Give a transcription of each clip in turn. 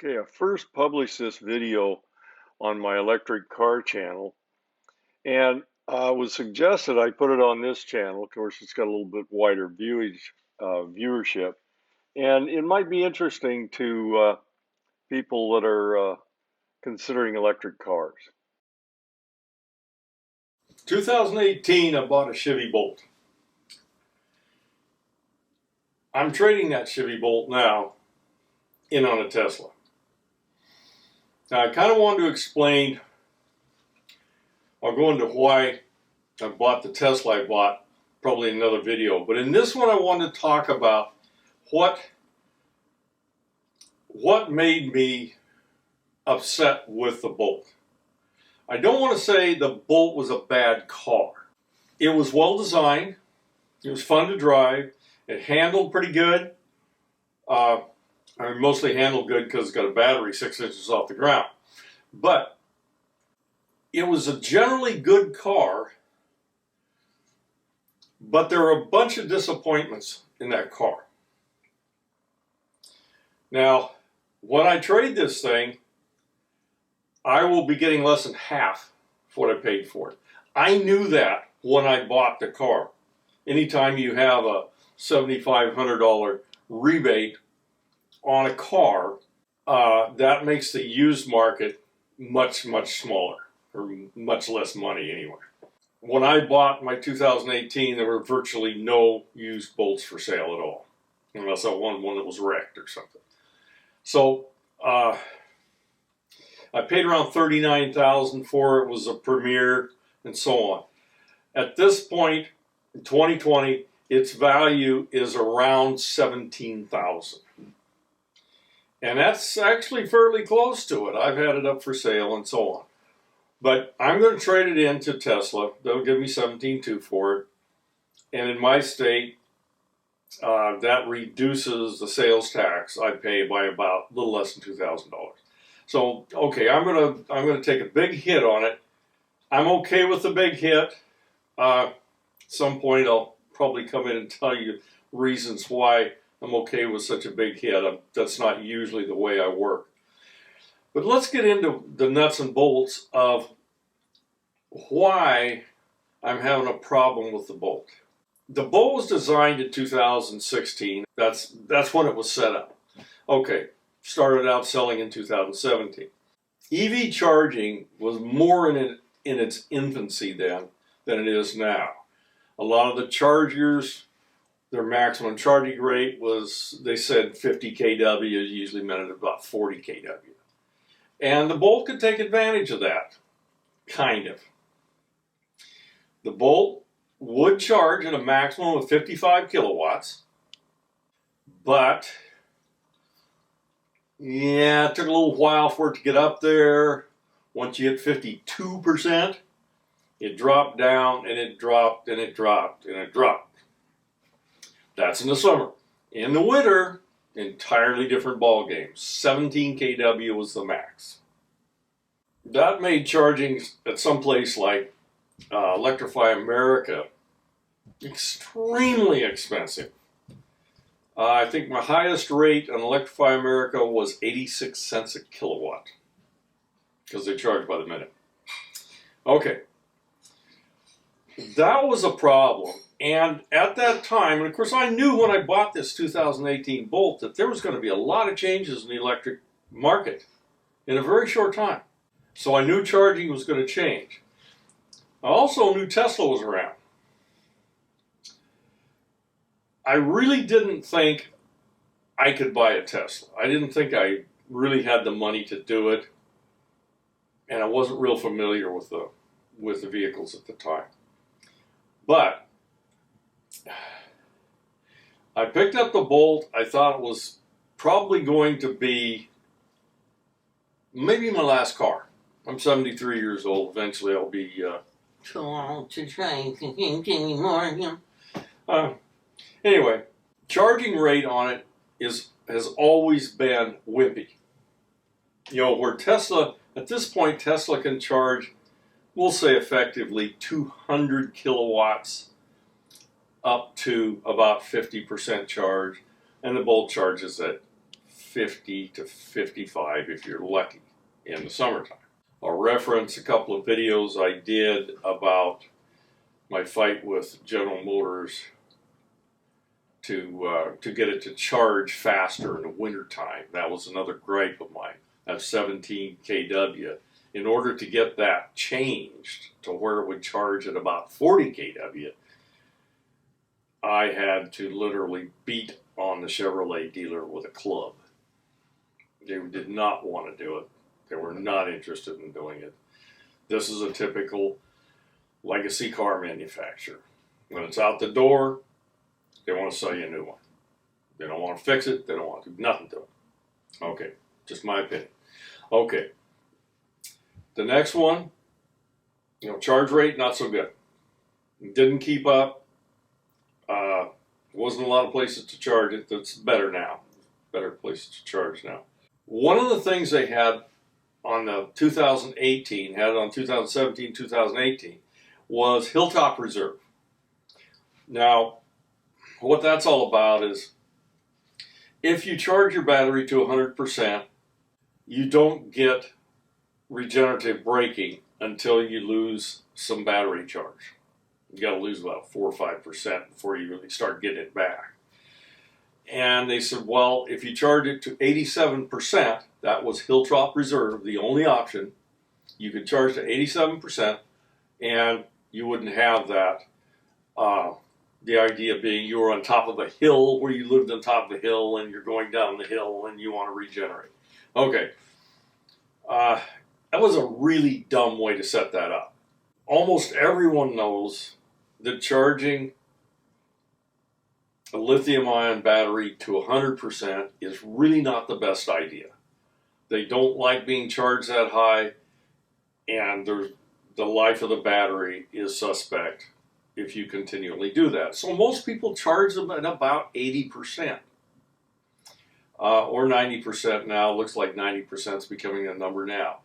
Okay, I first published this video on my electric car channel, and was suggested I put it on this channel. Of course, it's got a little bit wider viewership, and it might be interesting to people that are considering electric cars. 2018, I bought a Chevy Bolt. I'm trading that Chevy Bolt now in on a Tesla. Now, I kind of wanted to explain, I'll go into why I bought the Tesla I bought, probably in another video. But in this one, I want to talk about what made me upset with the Bolt. I don't want to say the Bolt was a bad car. It was well designed. It was fun to drive. It handled pretty good. I mean, mostly handled good because it's got a battery 6 inches off the ground. But it was a generally good car, but there were a bunch of disappointments in that car. Now, when I trade this thing, I will be getting less than half of what I paid for it. I knew that when I bought the car. Anytime you have a $7,500 rebate on a car, that makes the used market much smaller, or much less money anyway. When I bought my 2018, there were virtually no used Bolts for sale at all, unless I wanted one that was wrecked or something. So I paid around $39,000 for it. It was a Premier and so on. At this point, in 2020, its value is around $17,000. And that's actually fairly close to it. I've had it up for sale and so on. But I'm going to trade it in to Tesla. They'll give me $17,200 for it. And in my state, that reduces the sales tax I pay by about a little less than $2,000. So, okay, I'm gonna take a big hit on it. I'm okay with the big hit. At some point, I'll probably come in and tell you reasons why I'm okay with such a big hit. That's not usually the way I work. But let's get into the nuts and bolts of why I'm having a problem with the Bolt. The Bolt was designed in 2016. That's when it was set up. Okay, started out selling in 2017. EV charging was more in its infancy then than it is now. A lot of the chargers, their maximum charging rate was, they said 50 kW, usually meant about 40 kW. And the Bolt could take advantage of that, kind of. The Bolt would charge at a maximum of 55 kilowatts, but yeah, it took a little while for it to get up there. Once you hit 52%, it dropped down and it dropped and it dropped and it dropped. That's in the summer. In the winter, entirely different ball game. 17 kW was the max. That made charging at some place like Electrify America extremely expensive. I think my highest rate on Electrify America was 86 cents a kilowatt, because they charge by the minute. Okay, that was a problem. And at that time, and of course I knew when I bought this 2018 Bolt that there was going to be a lot of changes in the electric market in a very short time. So I knew charging was going to change. I also knew Tesla was around. I really didn't think I could buy a Tesla. I didn't think I really had the money to do it, and I wasn't real familiar with the vehicles at the time. But I picked up the Bolt. I thought it was probably going to be maybe my last car. I'm 73 years old. Eventually I'll be too old to drive anymore. Anyway, charging rate on it has always been wimpy. You know, where Tesla, at this point, Tesla can charge, we'll say effectively 200 kilowatts up to about 50% charge, and the Bolt charges at 50 to 55 if you're lucky in the summertime. I'll reference a couple of videos I did about my fight with General Motors to get it to charge faster in the wintertime. That was another gripe of mine. That's 17 kW. In order to get that changed to where it would charge at about 40 kW, I had to literally beat on the Chevrolet dealer with a club. They did not want to do it. They were not interested in doing it. This is a typical legacy car manufacturer. When it's out the door, they want to sell you a new one. They don't want to fix it. They don't want to do nothing to it. Okay, just my opinion. Okay, the next one, charge rate, not so good. Didn't keep up. Wasn't a lot of places to charge it. That's better now. Better places to charge now. One of the things they had on the 2018, had it on 2017, 2018, was Hilltop Reserve. Now, what that's all about is if you charge your battery to 100%, you don't get regenerative braking until you lose some battery charge. You got to lose about 4 or 5% before you really start getting it back. And they said, well, if you charge it to 87%, that was Hilltop Reserve, the only option. You could charge to 87%, and you wouldn't have that. The idea being you were on top of a hill, where you lived on top of a hill, and you're going down the hill, and you want to regenerate. Okay. That was a really dumb way to set that up. Almost everyone knows that charging a lithium-ion battery to 100% is really not the best idea. They don't like being charged that high, and the life of the battery is suspect if you continually do that. So most people charge them at about 80%. Or 90% now. Looks like 90% is becoming a number now.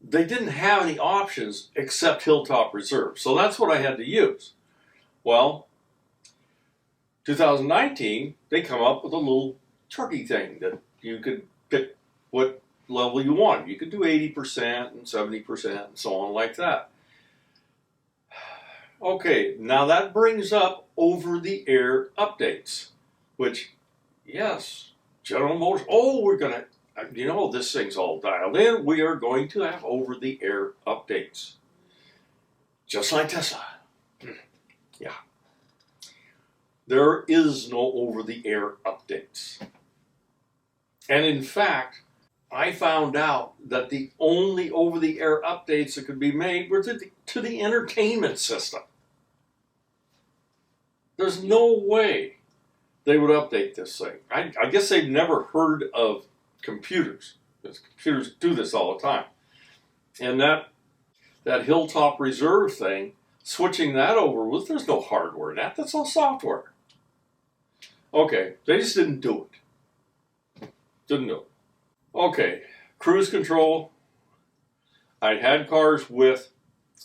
They didn't have any options except Hilltop Reserve. So that's what I had to use. Well, 2019, they come up with a little tricky thing that you could pick what level you want. You could do 80% and 70% and so on like that. Okay, now that brings up over-the-air updates, which, yes, General Motors, we're going to, this thing's all dialed in. We are going to have over-the-air updates. Just like Tesla. Yeah. There is no over-the-air updates. And in fact, I found out that the only over-the-air updates that could be made were to the entertainment system. There's no way they would update this thing. I guess they've never heard of computers, because computers do this all the time. And that Hilltop Reserve thing, switching that over, there's no hardware in that. That's all software. Okay, they just didn't do it. Didn't do it. Okay, cruise control. I had cars with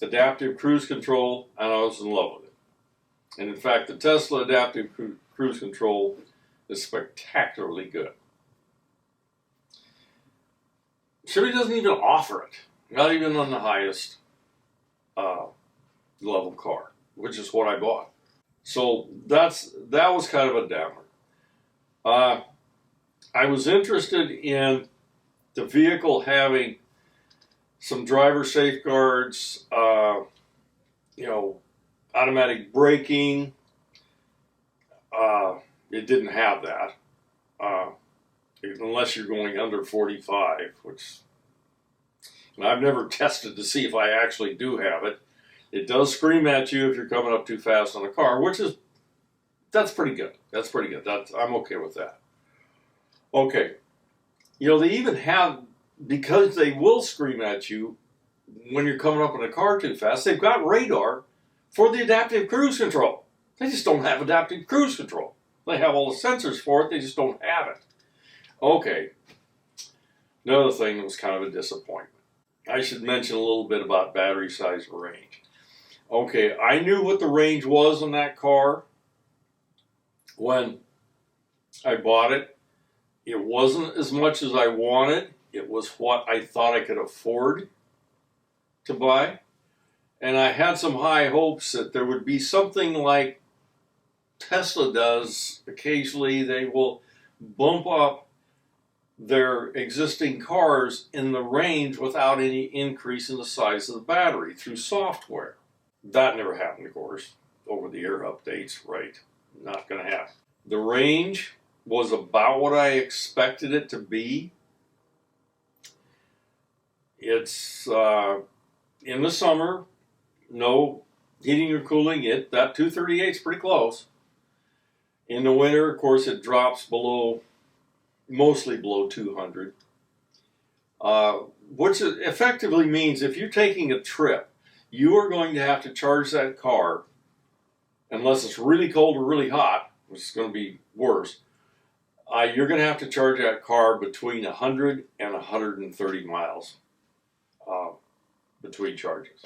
adaptive cruise control, and I was in love with it. And in fact, the Tesla adaptive cruise control is spectacularly good. Chevy doesn't even offer it, not even on the highest level car, which is what I bought. So that was kind of a downer. I was interested in the vehicle having some driver safeguards, automatic braking. It didn't have that, unless you're going under 45, and I've never tested to see if I actually do have it. It does scream at you if you're coming up too fast on a car, that's pretty good. That's pretty good. I'm okay with that. Okay. They even have, because they will scream at you when you're coming up in a car too fast, they've got radar for the adaptive cruise control. They just don't have adaptive cruise control. They have all the sensors for it, they just don't have it. Okay. Another thing that was kind of a disappointment. I should mention a little bit about battery size and range. Okay, I knew what the range was on that car when I bought it, It wasn't as much as I wanted. It was what I thought I could afford to buy. And I had some high hopes that there would be something like Tesla does occasionally. They will bump up their existing cars in the range without any increase in the size of the battery through software. That never happened, of course. Over the air updates, right? Not going to happen. The range was about what I expected it to be. It's in the summer, no heating or cooling. That 238 is pretty close. In the winter, of course, it drops below, mostly below 200, which effectively means if you're taking a trip, you are going to have to charge that car, unless it's really cold or really hot, which is going to be worse. You're going to have to charge that car between 100 and 130 miles between charges.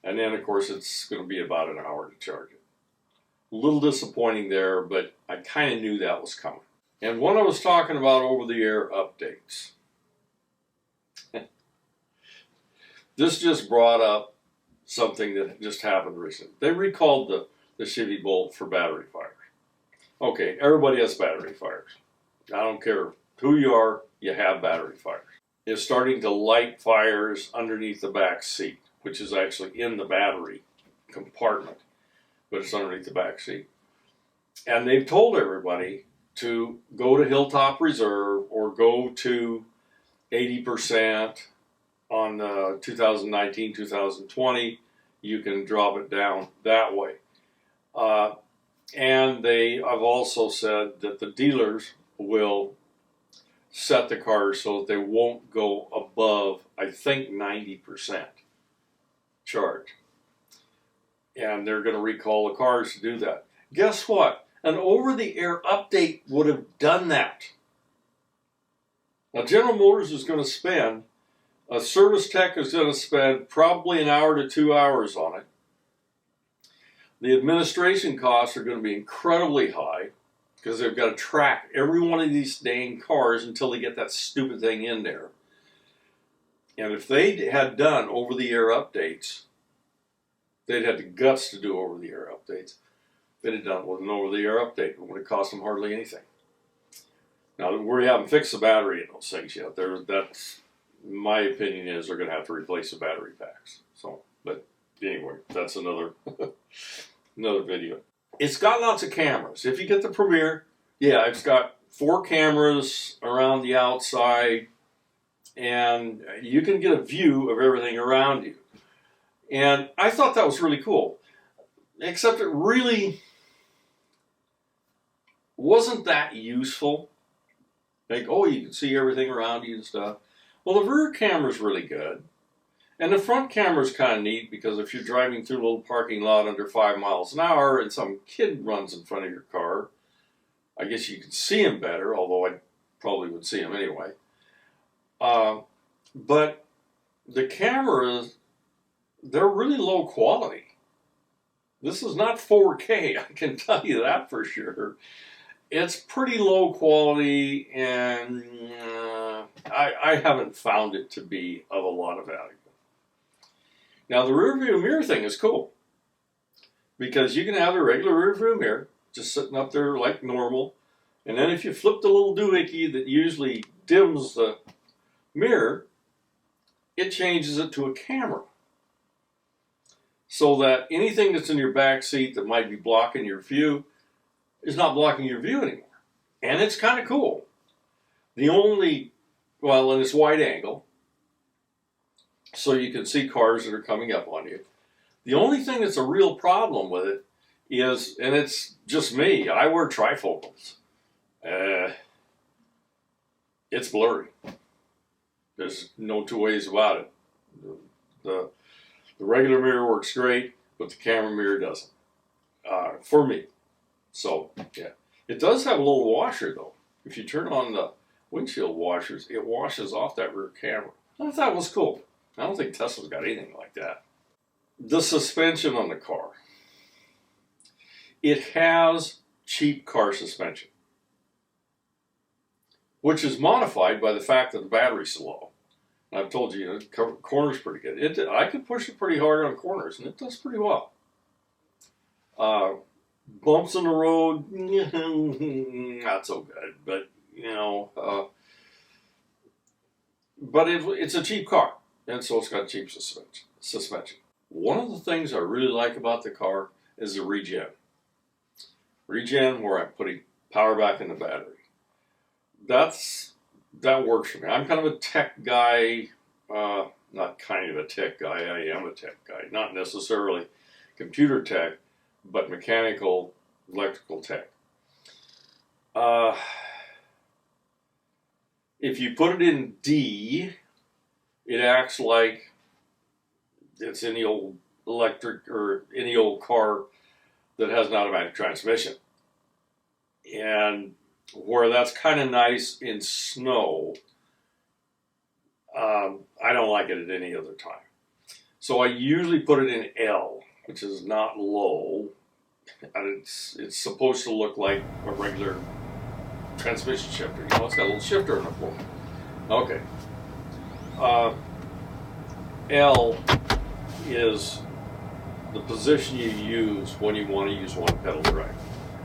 And then, of course, it's going to be about an hour to charge it. A little disappointing there, but I kind of knew that was coming. And when I was talking about over-the-air updates, this just brought up something that just happened recently. They recalled the Chevy Bolt for battery fires. Okay, everybody has battery fires. I don't care who you are, you have battery fires. It's starting to light fires underneath the back seat, which is actually in the battery compartment, but it's underneath the back seat. And they've told everybody to go to Hilltop Reserve or go to 80% on 2019, 2020. You can drop it down that way. And they have also said that the dealers will set the cars so that they won't go above, I think, 90% charge. And they're going to recall the cars to do that. Guess what? An over-the-air update would have done that. Now, General Motors is going to spend, a service tech is going to spend probably an hour to 2 hours on it. The administration costs are going to be incredibly high because they've got to track every one of these dang cars until they get that stupid thing in there. And if they had done over-the-air updates, they'd had the guts to do over-the-air updates. They'd have done it with an over-the-air update. It would have cost them hardly anything. Now, we haven't fixed the battery in those things yet. That's, my opinion is they're going to have to replace the battery packs. So, but anyway, that's another another video. It's got lots of cameras. If you get the Premier, yeah, it's got 4 cameras around the outside, and you can get a view of everything around you. And I thought that was really cool, except it really wasn't that useful. Like, oh, you can see everything around you and stuff. Well, the rear camera's really good. And the front camera's kind of neat because if you're driving through a little parking lot under 5 miles an hour and some kid runs in front of your car, I guess you can see him better, although I probably would see him anyway. But the cameras, they're really low quality. This is not 4K, I can tell you that for sure. It's pretty low quality, and I haven't found it to be of a lot of value. Now, the rear view mirror thing is cool because you can have a regular rear view mirror just sitting up there like normal, and then if you flip the little doohickey that usually dims the mirror, it changes it to a camera so that anything that's in your back seat that might be blocking your view is not blocking your view anymore. And it's kind of cool. And it's wide angle, so you can see cars that are coming up on you. The only thing that's a real problem with it is, and it's just me, I wear trifocals. It's blurry. There's no two ways about it. The regular mirror works great, but the camera mirror doesn't. For me. So, yeah. It does have a little washer, though. If you turn on the windshield washers, it washes off that rear camera. I thought it was cool. I don't think Tesla's got anything like that. The suspension on the car. It has cheap car suspension. which is modified by the fact that the battery's so low. And I've told you, corners pretty good. I can push it pretty hard on corners, and it does pretty well. Bumps in the road, not so good, but but it's a cheap car, and so it's got cheap suspension. One of the things I really like about the car is the regen. Regen, where I'm putting power back in the battery. That works for me. I'm kind of a tech guy, not kind of a tech guy, I am a tech guy. Not necessarily computer tech, but mechanical, electrical tech. If you put it in D, it acts like it's any old electric or any old car that has an automatic transmission. And where that's kind of nice in snow, I don't like it at any other time. So I usually put it in L, which is not low. And it's supposed to look like a regular transmission shifter. It's got a little shifter in the floor. Okay. L is the position you use when you want to use one pedal drive.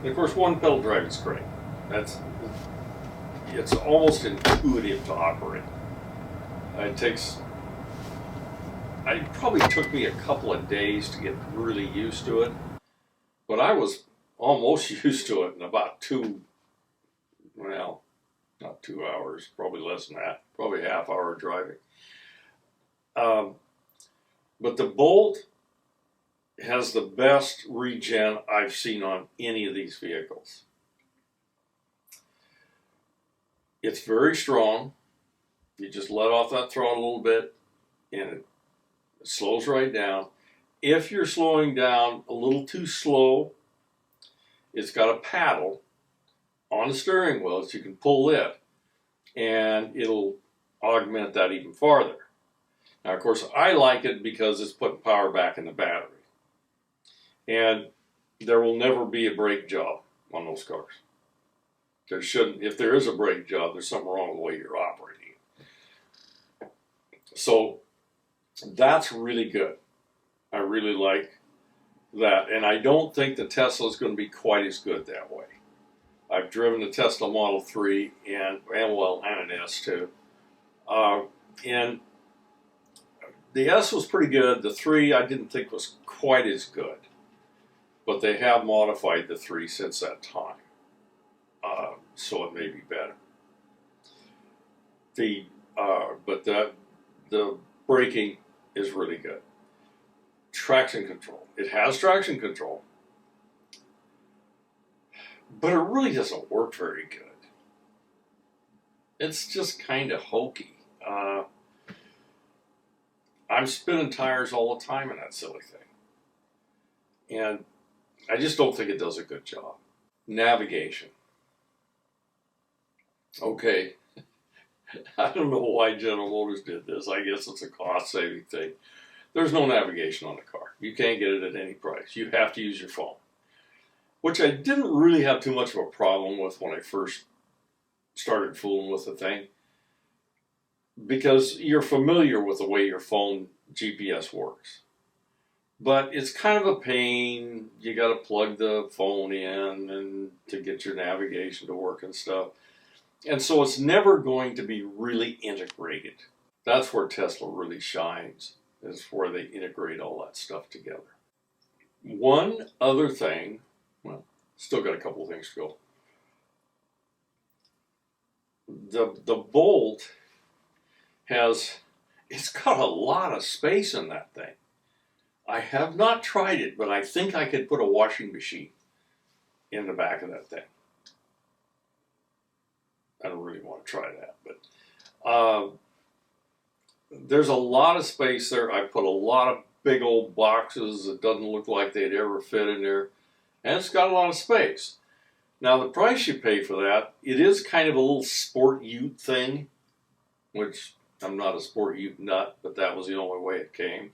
And of course, one pedal drive is great. It's almost intuitive to operate. It probably took me a couple of days to get really used to it, but I was almost used to it in about not 2 hours, probably less than that, probably a half hour driving. But the Bolt has the best regen I've seen on any of these vehicles. It's very strong. You just let off that throttle a little bit and it slows right down. If you're slowing down a little too slow, it's got a paddle on the steering wheel that you can pull it, and it'll augment that even farther. Now, of course, I like it because it's putting power back in the battery. And there will never be a brake job on those cars. There shouldn't. If there is a brake job, there's something wrong with the way you're operating. So that's really good. I really like that. And I don't think the Tesla is going to be quite as good that way. I've driven the Tesla Model 3 and an S too. And the S was pretty good. The 3 I didn't think was quite as good. But they have modified the 3 since that time. So it may be better. But the braking is really good. Traction control. It has traction control. But it really doesn't work very good. It's just kind of hokey. I'm spinning tires all the time in that silly thing. And I just don't think it does a good job. Navigation. Okay. I don't know why General Motors did this. I guess it's a cost-saving thing. There's no navigation on the car. You can't get it at any price. You have to use your phone. Which I didn't really have too much of a problem with when I first started fooling with the thing. Because you're familiar with the way your phone GPS works. But it's kind of a pain. You got to plug the phone in and to get your navigation to work and stuff. And so it's never going to be really integrated. That's where Tesla really shines, is where they integrate all that stuff together. One other thing, well, still got a couple of things to go. The Bolt it's got a lot of space in that thing. I have not tried it, but I think I could put a washing machine in the back of that thing. I don't really want to try that, but there's a lot of space there. I put a lot of big old boxes that doesn't look like they'd ever fit in there, and it's got a lot of space. Now, the price you pay for that, it is kind of a little sport ute thing, which I'm not a sport ute nut, but that was the only way it came.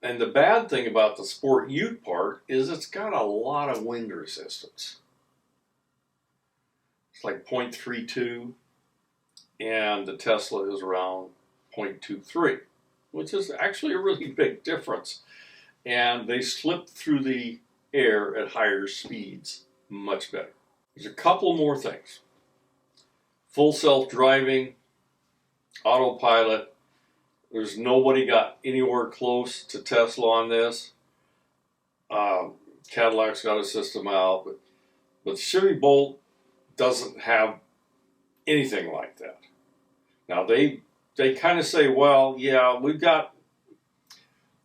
And the bad thing about the sport ute part is it's got a lot of wind resistance. It's like 0.32, and the Tesla is around 0.23, which is actually a really big difference. And they slip through the air at higher speeds much better. There's a couple more things. Full self-driving, autopilot. There's nobody got anywhere close to Tesla on this. Cadillac's got a system out, but Chevy Bolt doesn't have anything like that. Now they kind of say, well, yeah, we've got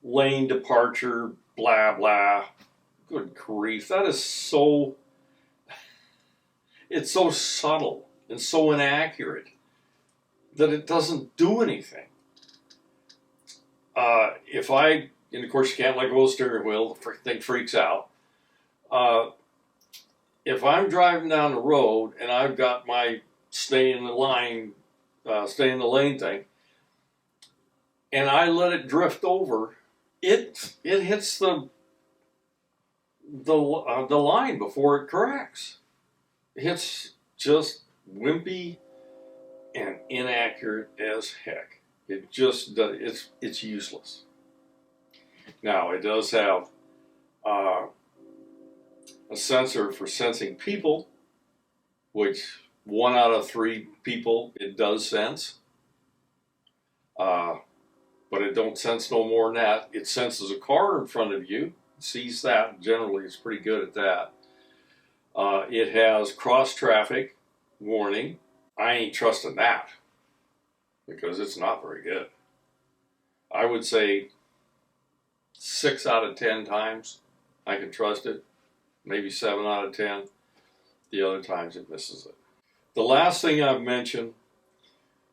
lane departure, blah blah. Good grief, that is so. It's so subtle and so inaccurate that it doesn't do anything. And of course you can't let go of the steering wheel, the thing freaks out. If I'm driving down the road and I've got my stay in the lane thing, and I let it drift over, it hits the line before it corrects. It's just wimpy and inaccurate as heck. It just does. It's useless. Now it does have a sensor for sensing people, which 1 out of 3 people it does sense. But it don't sense no more than that. It senses a car in front of you, sees that. Generally, it's pretty good at that. It has cross traffic warning. I ain't trusting that because it's not very good. I would say 6 out of 10 times I can trust it. Maybe 7 out of 10. The other times it misses it. The last thing I've mentioned,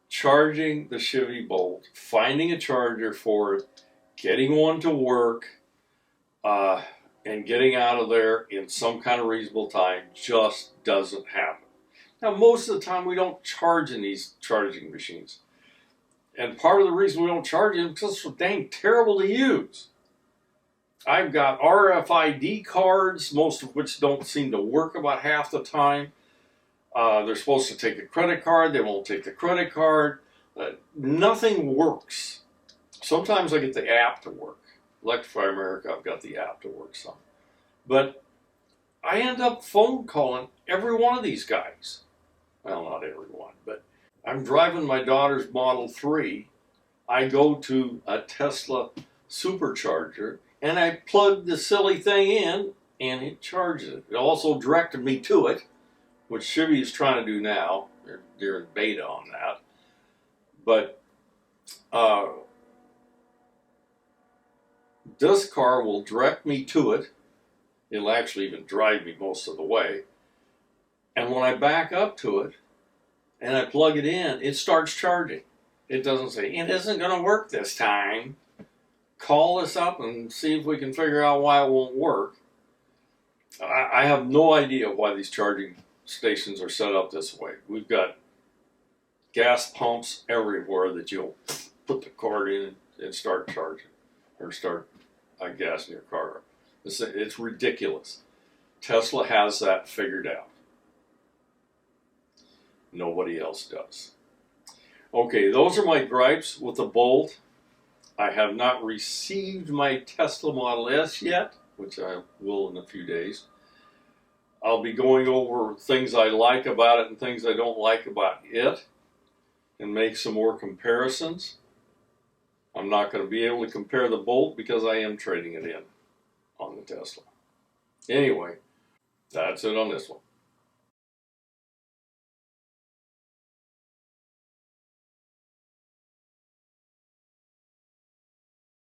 charging the Chevy Bolt, finding a charger for it, getting one to work, and getting out of there in some kind of reasonable time just doesn't happen. Now, most of the time we don't charge in these charging machines. And part of the reason we don't charge them is because it's so dang terrible to use. I've got RFID cards, most of which don't seem to work about half the time. They're supposed to take a credit card. They won't take the credit card. Nothing works. Sometimes I get the app to work. Electrify America, I've got the app to work some. But I end up phone calling every one of these guys. Well, not every one, but I'm driving my daughter's Model 3. I go to a Tesla supercharger, and I plug the silly thing in, and it charges it. It also directed me to it, which Chevy is trying to do now. They're in beta on that. But this car will direct me to it. It'll actually even drive me most of the way. And when I back up to it and I plug it in, it starts charging. It doesn't say, it isn't going to work this time. Call us up and see if we can figure out why it won't work. I have no idea why these charging stations are set up this way. We've got gas pumps everywhere that you'll put the card in and start charging or start gas in your car. It's ridiculous. Tesla has that figured out. Nobody else does. Okay, those are my gripes with the Bolt. I have not received my Tesla Model S yet, which I will in a few days. I'll be going over things I like about it and things I don't like about it and make some more comparisons. I'm not going to be able to compare the Bolt because I am trading it in on the Tesla. Anyway, that's it on this one.